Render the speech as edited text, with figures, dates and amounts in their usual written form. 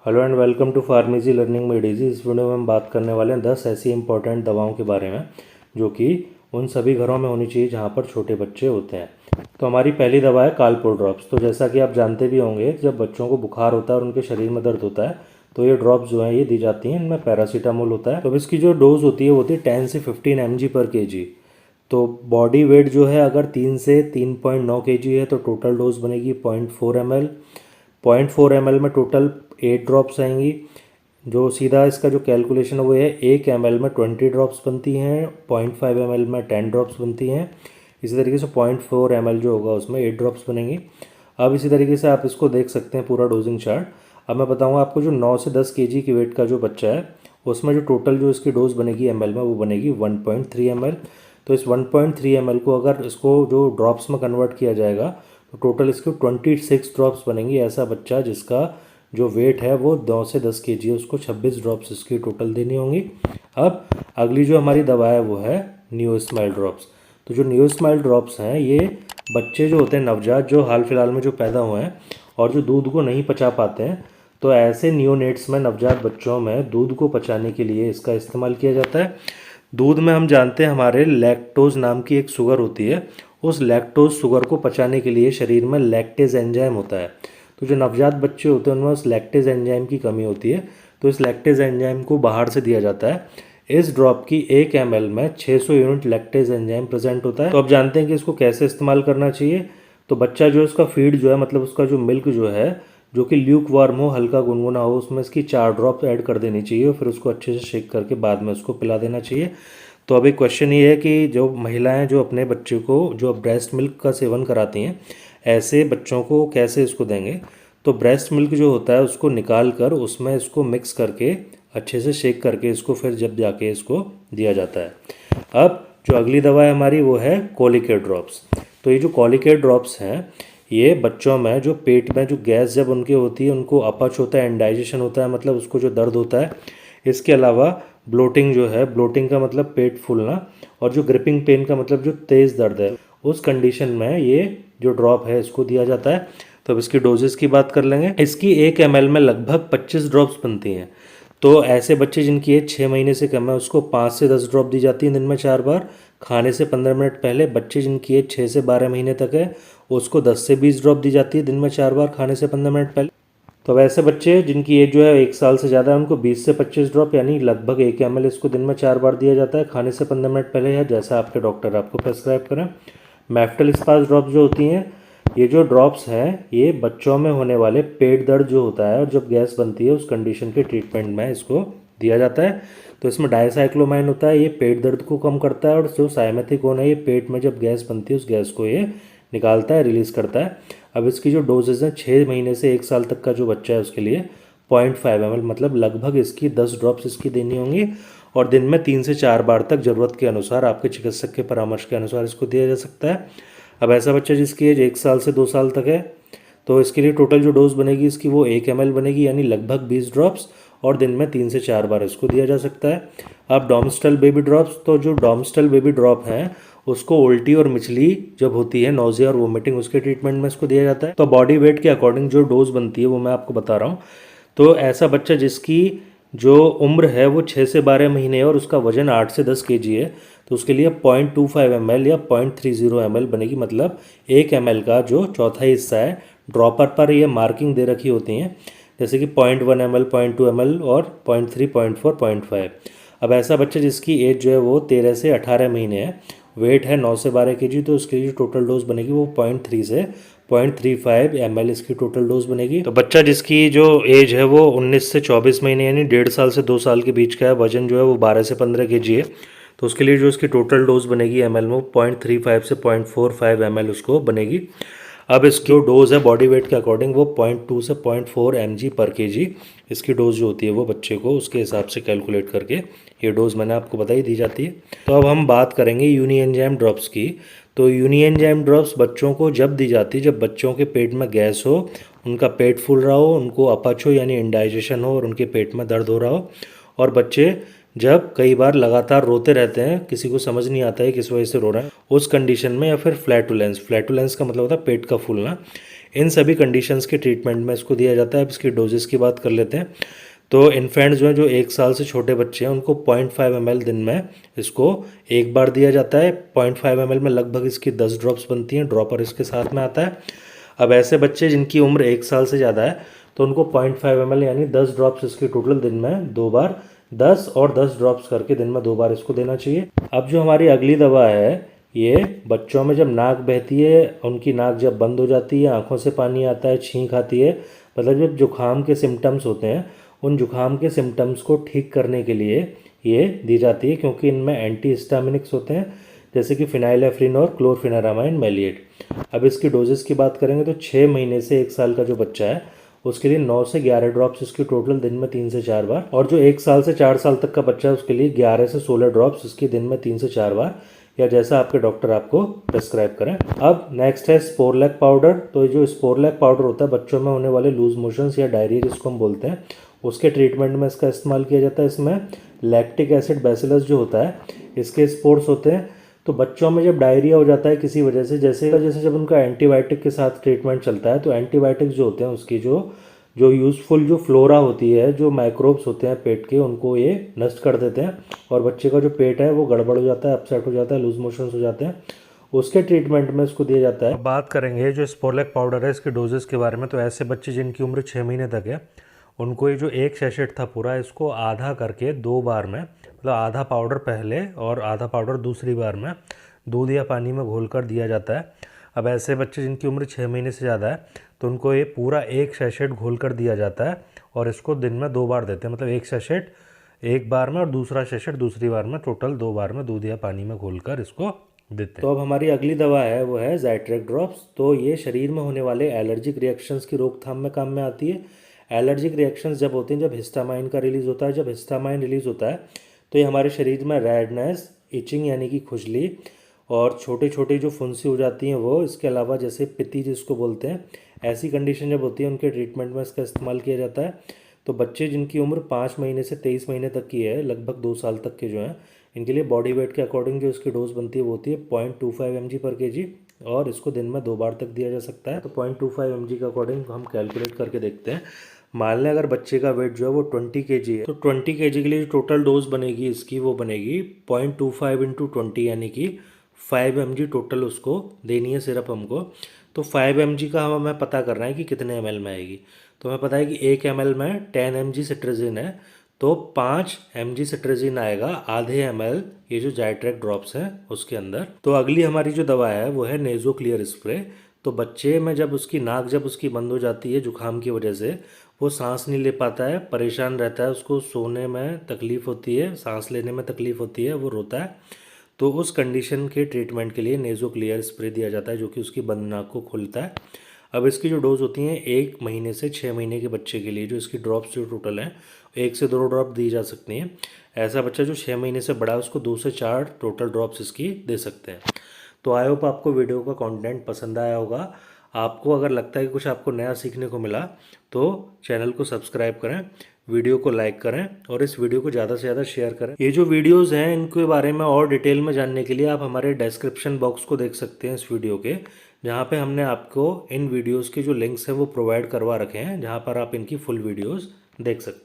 Hello and welcome to pharmacy learning made easy. इस video में हम बात करने वाले हैं 10 ऐसी इंपॉर्टेंट दवाओं के बारे में जो कि उन सभी घरों में होनी चाहिए जहां पर छोटे बच्चे होते हैं। तो हमारी पहली दवा है कालपॉल ड्रॉप्स। तो जैसा कि आप जानते भी होंगे, जब बच्चों को बुखार होता है और उनके शरीर में दर्द होता है तो ये ड्रॉप्स जो हैं ये दी जाती हैं। इनमें पैरासीटामोल होता है। तो अब इसकी जो डोज होती है वो होती है 10 से 15 mg पर kg। तो बॉडी वेट जो है अगर 3 से 3.9 kg है तो टोटल डोज बनेगी 0.4 ml। 0.4 ml में टोटल 8 ड्रॉप्स आएंगी। जो सीधा इसका जो कैलकुलेशन है वो है 1 ml में 20 ड्रॉप्स बनती हैं, 0.5 ml में 10 ड्रॉप्स बनती हैं। इसी तरीके से 0.4 ml जो होगा उसमें 8 ड्रॉप्स बनेंगी। अब इसी तरीके से आप इसको देख सकते हैं पूरा डोजिंग चार्ट। अब मैं बताऊंगा आपको जो 9 से 10 kg की वेट का जो बच्चा है उसमें जो टोटल जो इसकी डोज बनेगी ml में वो बनेगी 1.3 ml। तो इस 1.3 ml को अगर इसको जो ड्रॉप्स में कन्वर्ट किया जाएगा तो टोटल इसके 26 ड्रॉप्स बनेंगी। ऐसा बच्चा जिसका जो वेट है वो 9 से 10 kg है उसको 26 ड्रॉप्स इसकी टोटल देनी होंगी। अब अगली जो हमारी दवा है वो है न्यू स्माइल ड्रॉप्स। तो जो न्यू स्माइल ड्रॉप्स हैं ये बच्चे जो होते हैं नवजात जो हाल फिलहाल में जो पैदा हुए हैं और जो दूध को नहीं पचा पाते हैं, तो ऐसे नियोनेट्स में नवजात बच्चों में दूध को पचाने के लिए इसका इस्तेमाल किया जाता है। दूध में हम जानते हैं हमारे लैक्टोज नाम की एक शुगर होती है। उस लैक्टोज शुगर को पचाने के लिए शरीर में लैक्टेज एंजाइम होता है। तो जो नवजात बच्चे होते हैं उनमें उस लैक्टेज एंजाइम की कमी होती है, तो इस लैक्टेज एंजाइम को बाहर से दिया जाता है। इस ड्रॉप की 1 ml में 600 यूनिट लैक्टेज एंजाइम प्रेजेंट होता है। तो अब जानते हैं कि इसको कैसे इस्तेमाल करना चाहिए। तो बच्चा जो उसका फीड जो है मतलब उसका जो मिल्क जो है जो कि ल्यूक वार्म हो, हल्का गुनगुना हो, उसमें इसकी 4 ड्रॉप ऐड कर देनी चाहिए और फिर उसको अच्छे से शेक करके बाद में उसको पिला देना चाहिए। तो अब एक क्वेश्चन ये है कि जो महिलाएं जो अपने बच्चे को जो ब्रेस्ट मिल्क का सेवन कराती हैं ऐसे बच्चों को कैसे इसको देंगे। तो ब्रेस्ट मिल्क जो होता है उसको निकाल कर उसमें इसको मिक्स करके अच्छे से शेक करके इसको फिर जब जाके इसको दिया जाता है। अब जो अगली दवा है हमारी वो है कोलिकेट ड्रॉप्स। तो ये जो कोलिकेट ड्रॉप्स हैं ये बच्चों में जो पेट में जो गैस जब उनके होती है उनको अपच होता है, इंडाइजेशन होता है, मतलब उसको जो दर्द होता है। इसके अलावा ब्लोटिंग जो है, ब्लोटिंग का मतलब पेट फूलना, और जो ग्रिपिंग पेन का मतलब जो तेज़ दर्द है, उस कंडीशन में ये जो ड्रॉप है इसको दिया जाता है। तो अब इसकी डोजेस की बात कर लेंगे। इसकी 1 ml में लगभग 25 ड्रॉप्स बनती हैं। तो ऐसे बच्चे जिनकी एज 6 महीने से कम है उसको 5 से 10 ड्रॉप दी जाती है दिन में 4 बार खाने से 15 मिनट पहले। बच्चे जिनकी एज 6 से 12 महीने तक है उसको 10 से 20 ड्रॉप दी जाती है दिन में 4 बार खाने से 15 मिनट पहले। तो वैसे बच्चे जिनकी एज जो है 1 साल से ज़्यादा है उनको 20 से 25 ड्रॉप यानी लगभग 1 ml इसको दिन में 4 बार दिया जाता है खाने से 15 मिनट पहले, या जैसा आपके डॉक्टर आपको प्रेस्क्राइब करें। मैफ्टल स्पास ड्रॉप्स जो होती हैं, ये जो ड्रॉप्स हैं ये बच्चों में होने वाले पेट दर्द जो होता है और जब गैस बनती है उस कंडीशन के ट्रीटमेंट में इसको दिया जाता है। तो इसमें डायसाइक्लोमाइन होता है, ये पेट दर्द को कम करता है, और जो साइमेथिकोन है ये पेट में जब गैस बनती है उस गैस को ये निकालता है, रिलीज़ करता है। अब इसकी जो डोजेज हैं 6 महीने से 1 साल तक का जो बच्चा है उसके लिए 0.5 ml मतलब लगभग इसकी 10 ड्रॉप्स इसकी देनी होंगी, और दिन में 3 से 4 बार तक ज़रूरत के अनुसार आपके चिकित्सक के परामर्श के अनुसार इसको दिया जा सकता है। अब ऐसा बच्चा जिसकी एज 1 साल से 2 साल तक है तो इसके लिए टोटल जो डोज बनेगी इसकी वो 1 ml बनेगी यानी लगभग 20 ड्रॉप्स, और दिन में 3 से 4 बार इसको दिया जा सकता है। अब डॉम्स्टल बेबी ड्रॉप्स। तो जो डॉम्स्टल बेबी ड्रॉप हैं उसको उल्टी और मिचली जब होती है, नोजिया और वोमिटिंग, उसके ट्रीटमेंट में इसको दिया जाता है। तो बॉडी वेट के अकॉर्डिंग जो डोज बनती है वो मैं आपको बता रहा हूँ। तो ऐसा बच्चा जिसकी जो उम्र है वो 6 से 12 महीने है और उसका वजन 8 से 10 kg है तो उसके लिए 0.25 ml या 0.30 ml बनेगी, मतलब 1 ml का जो चौथा हिस्सा है ड्रॉपर पर ये मार्किंग दे रखी होती हैं, जैसे कि 0.1 ml, 0.2 ml और 0.3, 0.4, 0.5। अब ऐसा बच्चा जिसकी एज जो है वो 13 से 18 महीने है, वेट है 9 से 12 kg, तो उसके लिए टोटल डोज बनेगी वो 0.3 से 0.35 ml इसकी टोटल डोज बनेगी। तो बच्चा जिसकी जो एज है वो 19 से 24 महीने यानी 1.5 साल से 2 साल के बीच का है, वजन जो है वो 12 से 15 kg है, तो उसके लिए जो इसकी टोटल डोज बनेगी ml में 0.35 से 0.45 ml उसको बनेगी। अब इसकी जो डोज़ है बॉडी वेट के अकॉर्डिंग वो 0.2 से 0.4 mg पर kg इसकी डोज़ जो होती है वो बच्चे को उसके हिसाब से कैलकुलेट करके ये डोज़ मैंने आपको बताई दी जाती है। तो अब हम बात करेंगे यूनी एंजाइम ड्रॉप्स की। तो यूनी एंजाइम ड्रॉप्स बच्चों को जब दी जाती है जब बच्चों के पेट में गैस हो, उनका पेट फूल रहा हो, उनको अपच हो यानी इंडाइजेशन हो और उनके पेट में दर्द हो रहा हो, और बच्चे जब कई बार लगातार रोते रहते हैं, किसी को समझ नहीं आता है किस वजह से रो रहे हैं, उस कंडीशन में, या फिर फ्लैटुलेंस, फ्लैटुलेंस का मतलब होता है पेट का फूलना, इन सभी कंडीशंस के ट्रीटमेंट में इसको दिया जाता है। अब इसकी डोजेस की बात कर लेते हैं। तो इन्फेंट्स जो हैं, जो 1 साल से छोटे बच्चे हैं, उनको 0.5 ml दिन में इसको एक बार दिया जाता है। 0.5 ml में लगभग इसकी 10 ड्रॉप्स बनती हैं, ड्रॉपर इसके साथ में आता है। अब ऐसे बच्चे जिनकी उम्र 1 साल से ज़्यादा है तो उनको 0.5 ml यानी 10 ड्रॉप्स इसकी टोटल दिन में 2 बार 10 और 10 ड्रॉप्स करके दिन में 2 बार इसको देना चाहिए। अब जो हमारी अगली दवा है, ये बच्चों में जब नाक बहती है, उनकी नाक जब बंद हो जाती है, आंखों से पानी आता है, छींक आती है, मतलब जब जुखाम के सिम्टम्स होते हैं, उन जुखाम के सिम्टम्स को ठीक करने के लिए ये दी जाती है, क्योंकि इनमें एंटी हिस्टामिनिक्स होते हैं जैसे कि फिनाइलेफ्रिन और क्लोरफेनारामाइन मैलिएट। अब इसकी डोजेस की बात करेंगे तो 6 महीने से 1 साल का जो बच्चा है उसके लिए 9 से 11 ड्रॉप्स इसकी टोटल दिन में 3 से 4 बार, और जो 1 साल से 4 साल तक का बच्चा है उसके लिए 11 से 16 ड्रॉप्स इसकी दिन में 3 से 4 बार, या जैसा आपके डॉक्टर आपको प्रेस्क्राइब करें। अब नेक्स्ट है स्पोरलैक पाउडर। तो जो स्पोरलैक पाउडर होता है बच्चों में होने वाले लूज मोशंस या डायरिया जिसको हम बोलते हैं, उसके ट्रीटमेंट में इसका इस्तेमाल किया जाता है। इसमें लैक्टिक एसिड बैसिलस जो होता है इसके स्पोर्स होते हैं। तो बच्चों में जब डायरिया हो जाता है किसी वजह से, जैसे जब उनका एंटीबायोटिक के साथ ट्रीटमेंट चलता है, तो एंटीबायोटिक्स जो होते हैं उसकी जो यूज़फुल जो फ्लोरा होती है, जो माइक्रोब्स होते हैं पेट के, उनको ये नष्ट कर देते हैं और बच्चे का जो पेट है वो गड़बड़ हो जाता है, अपसेट हो जाता है, लूज मोशंस हो जाते हैं। उसके ट्रीटमेंट में इसको दिया जाता है। बात करेंगे जो स्पोरलैक पाउडर है इसके डोजेस के बारे में। तो ऐसे बच्चे जिनकी उम्र 6 महीने तक है उनको ये जो एक सैशेट था पूरा, इसको आधा करके 2 बार में, मतलब आधा पाउडर पहले और आधा पाउडर दूसरी बार में दूध या पानी में घोल कर दिया जाता है। अब ऐसे बच्चे जिनकी उम्र 6 महीने से ज़्यादा है तो उनको ये पूरा एक सैशेट घोल कर दिया जाता है और इसको दिन में 2 बार देते हैं, मतलब एक सैशेट एक बार में और दूसरा सैशेट दूसरी बार में, टोटल 2 बार में दूध या पानी में घोल कर इसको देते हैं। तो अब हमारी अगली दवा है वो है ज़ाइट्रेक ड्रॉप्स। तो ये शरीर में होने वाले एलर्जिक रिएक्शंस की रोकथाम में काम में आती है। एलर्जिक रिएक्शंस जब होते हैं जब हिस्टामाइन का रिलीज़ होता है, जब हिस्टामाइन रिलीज़ होता है तो ये हमारे शरीर में रेडनेस, इचिंग यानी कि खुजली, और छोटे छोटे जो फुंसी हो जाती हैं वो, इसके अलावा जैसे पित्ती जिसको बोलते हैं, ऐसी कंडीशन जब होती है उनके ट्रीटमेंट में इसका इस्तेमाल किया जाता है। तो बच्चे जिनकी उम्र 5 महीने से 23 महीने तक की है, लगभग 2 साल तक के जो हैं, इनके लिए बॉडी वेट के अकॉर्डिंग जो इसकी डोज बनती है वो होती है 0.25 mg पर kg, और इसको दिन में 2 बार तक दिया जा सकता है। तो 0.25 mg के अकॉर्डिंग हम कैलकुलेट करके देखते हैं। मान लें अगर बच्चे का वेट जो है वो 20 kg है, तो 20 kg के लिए जो टोटल डोज बनेगी इसकी वो बनेगी 0.25 × 20 यानी कि 5 mg टोटल उसको देनी है सिरप हमको। तो 5 mg का हमें पता करना है कि कितने ml में आएगी। तो हमें पता है कि 1 ml में 10 mg सिट्राजिन है, तो 5 mg सिट्राजिन आएगा आधे ml ये जो ज़ाइट्रेक ड्रॉप्स हैं उसके अंदर। तो अगली हमारी जो दवा है वो है नेज़ो क्लियर स्प्रे। तो बच्चे में जब उसकी नाक जब उसकी बंद हो जाती है जुखाम की वजह से, वो सांस नहीं ले पाता है, परेशान रहता है, उसको सोने में तकलीफ़ होती है, सांस लेने में तकलीफ़ होती है, वो रोता है, तो उस कंडीशन के ट्रीटमेंट के लिए नेज़ो क्लियर स्प्रे दिया जाता है जो कि उसकी बंद नाक को खोलता है। अब इसकी जो डोज होती हैं 1 महीने से 6 महीने के बच्चे के लिए जो इसकी ड्रॉप्स जो टोटल हैं 1 से 2 ड्रॉप दी जा सकती हैं। ऐसा बच्चा जो 6 महीने से बड़ा है उसको 2 से 4 टोटल ड्रॉप्स इसकी दे सकते हैं। तो आई होप आपको वीडियो का कंटेंट पसंद आया होगा। आपको अगर लगता है कि कुछ आपको नया सीखने को मिला तो चैनल को सब्सक्राइब करें, वीडियो को लाइक करें और इस वीडियो को ज़्यादा से ज़्यादा शेयर करें। ये जो वीडियोस हैं इनके बारे में और डिटेल में जानने के लिए आप हमारे डिस्क्रिप्शन बॉक्स को देख सकते हैं इस वीडियो के, जहाँ पे हमने आपको इन वीडियोस के जो लिंक्स हैं वो प्रोवाइड करवा रखे हैं, जहाँ पर आप इनकी फुल वीडियोस देख सकते हैं।